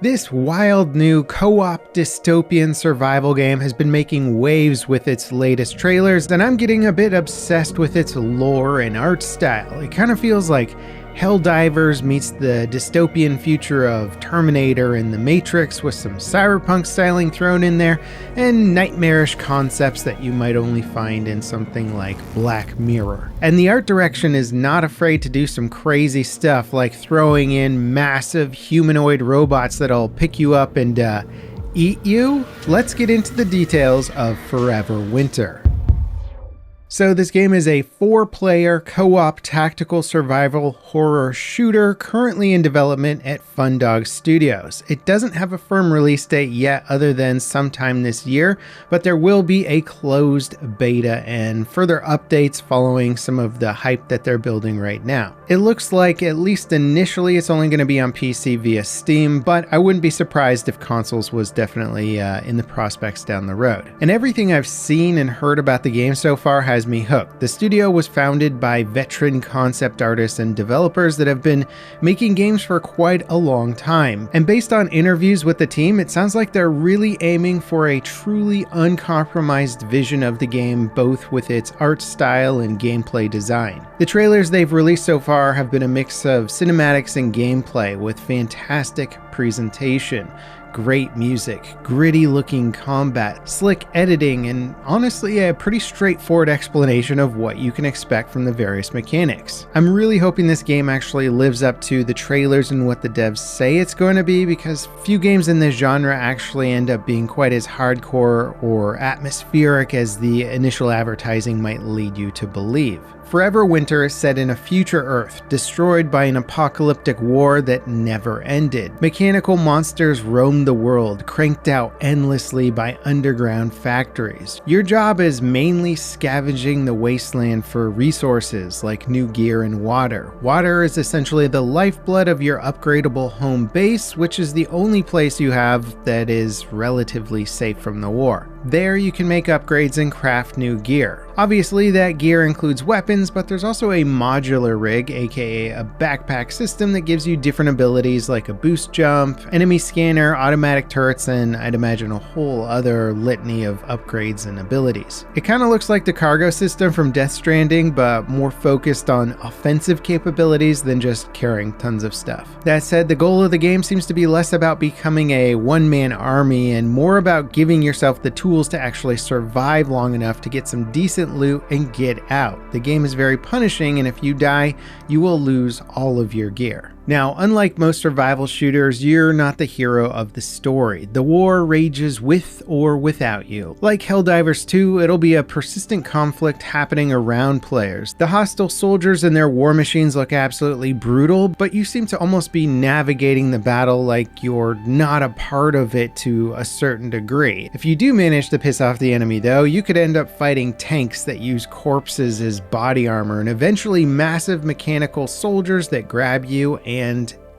This wild new co-op dystopian survival game has been making waves with its latest trailers, and I'm getting a bit obsessed with its lore and art style. It kind of feels like Helldivers meets the dystopian future of Terminator and The Matrix with some cyberpunk styling thrown in there, and nightmarish concepts that you might only find in something like Black Mirror. And the art direction is not afraid to do some crazy stuff like throwing in massive humanoid robots that'll pick you up and eat you. Let's get into the details of Forever Winter. So this game is a 4-player co-op tactical survival horror shooter currently in development at Fundog Studios. It doesn't have a firm release date yet other than sometime this year, but there will be a closed beta and further updates following some of the hype that they're building right now. It looks like, at least initially, it's only going to be on PC via Steam, but I wouldn't be surprised if consoles was definitely in the prospects down the road. And everything I've seen and heard about the game so far has me hooked. The studio was founded by veteran concept artists and developers that have been making games for quite a long time. And based on interviews with the team, it sounds like they're really aiming for a truly uncompromised vision of the game, both with its art style and gameplay design. The trailers they've released so far have been a mix of cinematics and gameplay with fantastic presentation, great music, gritty looking combat, slick editing, and honestly a pretty straightforward explanation of what you can expect from the various mechanics. I'm really hoping this game actually lives up to the trailers and what the devs say it's going to be, because few games in this genre actually end up being quite as hardcore or atmospheric as the initial advertising might lead you to believe. Forever Winter is set in a future Earth, destroyed by an apocalyptic war that never ended. Mechanical monsters roam the world, cranked out endlessly by underground factories. Your job is mainly scavenging the wasteland for resources like new gear and water. Water is essentially the lifeblood of your upgradable home base, which is the only place you have that is relatively safe from the war. There you can make upgrades and craft new gear. Obviously that gear includes weapons, but there's also a modular rig, aka a backpack system that gives you different abilities like a boost jump, enemy scanner, automatic turrets, and I'd imagine a whole other litany of upgrades and abilities. It kind of looks like the cargo system from Death Stranding, but more focused on offensive capabilities than just carrying tons of stuff. That said, the goal of the game seems to be less about becoming a one-man army and more about giving yourself the tools to actually survive long enough to get some decent loot and get out. The game is very punishing, and if you die, you will lose all of your gear. Now, unlike most survival shooters, you're not the hero of the story. The war rages with or without you. Like Helldivers 2, it'll be a persistent conflict happening around players. The hostile soldiers and their war machines look absolutely brutal, but you seem to almost be navigating the battle like you're not a part of it to a certain degree. If you do manage to piss off the enemy though, you could end up fighting tanks that use corpses as body armor and eventually massive mechanical soldiers that grab you and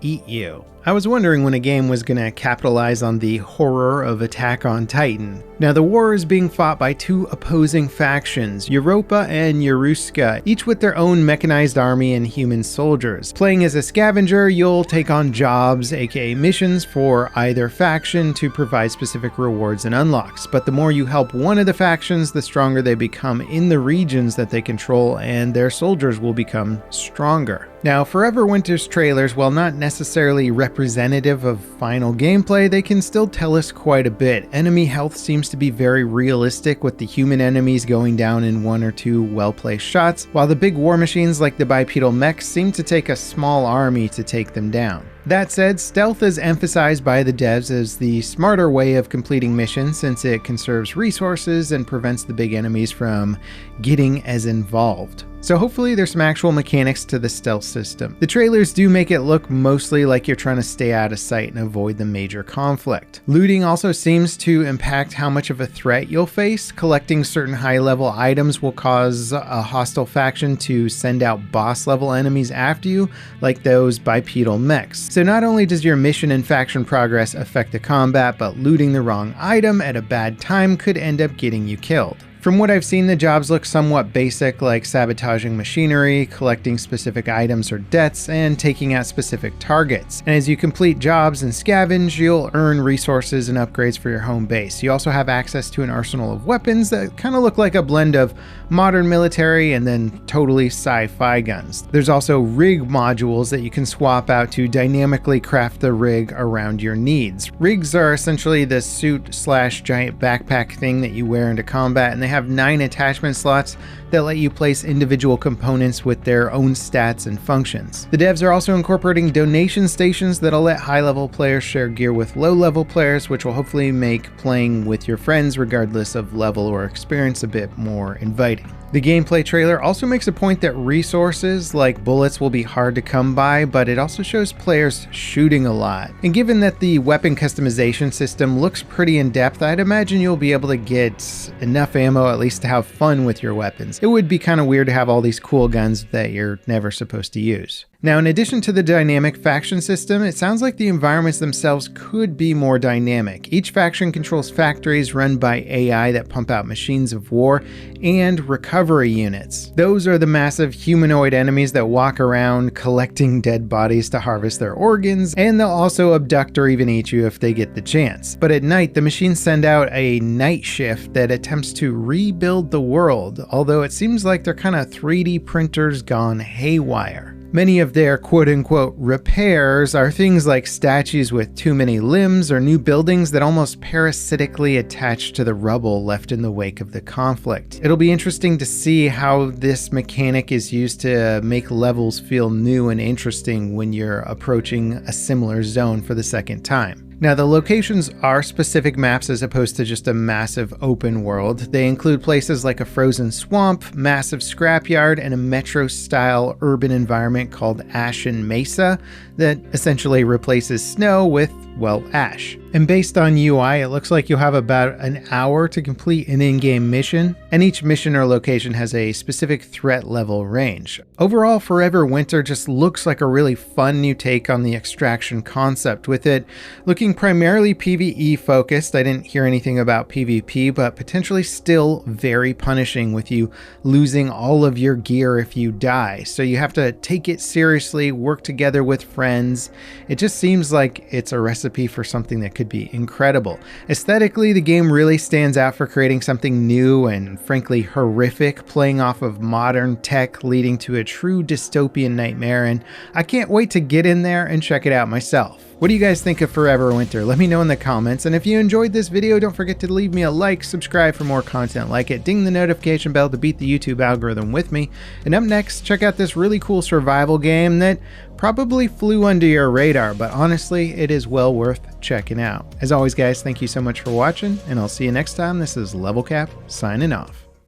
eat you. I was wondering when a game was going to capitalize on the horror of Attack on Titan. Now, the war is being fought by two opposing factions, Europa and Yoruska, each with their own mechanized army and human soldiers. Playing as a scavenger, you'll take on jobs, aka missions, for either faction to provide specific rewards and unlocks. But the more you help one of the factions, the stronger they become in the regions that they control, and their soldiers will become stronger. Now, Forever Winter's trailers, while not necessarily representative of final gameplay, they can still tell us quite a bit. Enemy health seems to be very realistic, with the human enemies going down in one or two well-placed shots, while the big war machines like the bipedal mechs seem to take a small army to take them down. That said, stealth is emphasized by the devs as the smarter way of completing missions, since it conserves resources and prevents the big enemies from getting as involved. So hopefully there's some actual mechanics to the stealth system. The trailers do make it look mostly like you're trying to stay out of sight and avoid the major conflict. Looting also seems to impact how much of a threat you'll face. Collecting certain high-level items will cause a hostile faction to send out boss-level enemies after you, like those bipedal mechs. So not only does your mission and faction progress affect the combat, but looting the wrong item at a bad time could end up getting you killed. From what I've seen, the jobs look somewhat basic, like sabotaging machinery, collecting specific items or debts, and taking out specific targets. And as you complete jobs and scavenge, you'll earn resources and upgrades for your home base. You also have access to an arsenal of weapons that kind of look like a blend of modern military and then totally sci-fi guns. There's also rig modules that you can swap out to dynamically craft the rig around your needs. Rigs are essentially the suit/giant backpack thing that you wear into combat, and they have 9 attachment slots that let you place individual components with their own stats and functions. The devs are also incorporating donation stations that'll let high-level players share gear with low-level players, which will hopefully make playing with your friends regardless of level or experience a bit more inviting. The gameplay trailer also makes a point that resources like bullets will be hard to come by, but it also shows players shooting a lot. And given that the weapon customization system looks pretty in-depth, I'd imagine you'll be able to get enough ammo at least to have fun with your weapons. It would be kind of weird to have all these cool guns that you're never supposed to use. Now, in addition to the dynamic faction system, it sounds like the environments themselves could be more dynamic. Each faction controls factories run by AI that pump out machines of war and recovery units. Those are the massive humanoid enemies that walk around collecting dead bodies to harvest their organs, and they'll also abduct or even eat you if they get the chance. But at night, the machines send out a night shift that attempts to rebuild the world, although it seems like they're kind of 3D printers gone haywire. Many of their quote-unquote repairs are things like statues with too many limbs or new buildings that almost parasitically attach to the rubble left in the wake of the conflict. It'll be interesting to see how this mechanic is used to make levels feel new and interesting when you're approaching a similar zone for the second time. Now, the locations are specific maps as opposed to just a massive open world. They include places like a frozen swamp, massive scrapyard, and a metro-style urban environment called Ashen Mesa that essentially replaces snow with, well, ash. And based on UI, it looks like you'll have about an hour to complete an in-game mission, and each mission or location has a specific threat level range. Overall, Forever Winter just looks like a really fun new take on the extraction concept, with it looking primarily PvE focused. I didn't hear anything about PvP, but potentially still very punishing with you losing all of your gear if you die. So you have to take it seriously, work together with friends. It just seems like it's a recipe for something that could be incredible. Aesthetically, the game really stands out for creating something new and frankly horrific, playing off of modern tech leading to a true dystopian nightmare, and I can't wait to get in there and check it out myself. What do you guys think of Forever Winter? Let me know in the comments, and if you enjoyed this video, don't forget to leave me a like, subscribe for more content like it, ding the notification bell to beat the YouTube algorithm with me, and up next, check out this really cool survival game that probably flew under your radar, but honestly, it is well worth checking out. As always, guys, thank you so much for watching, and I'll see you next time. This is Level Cap, signing off.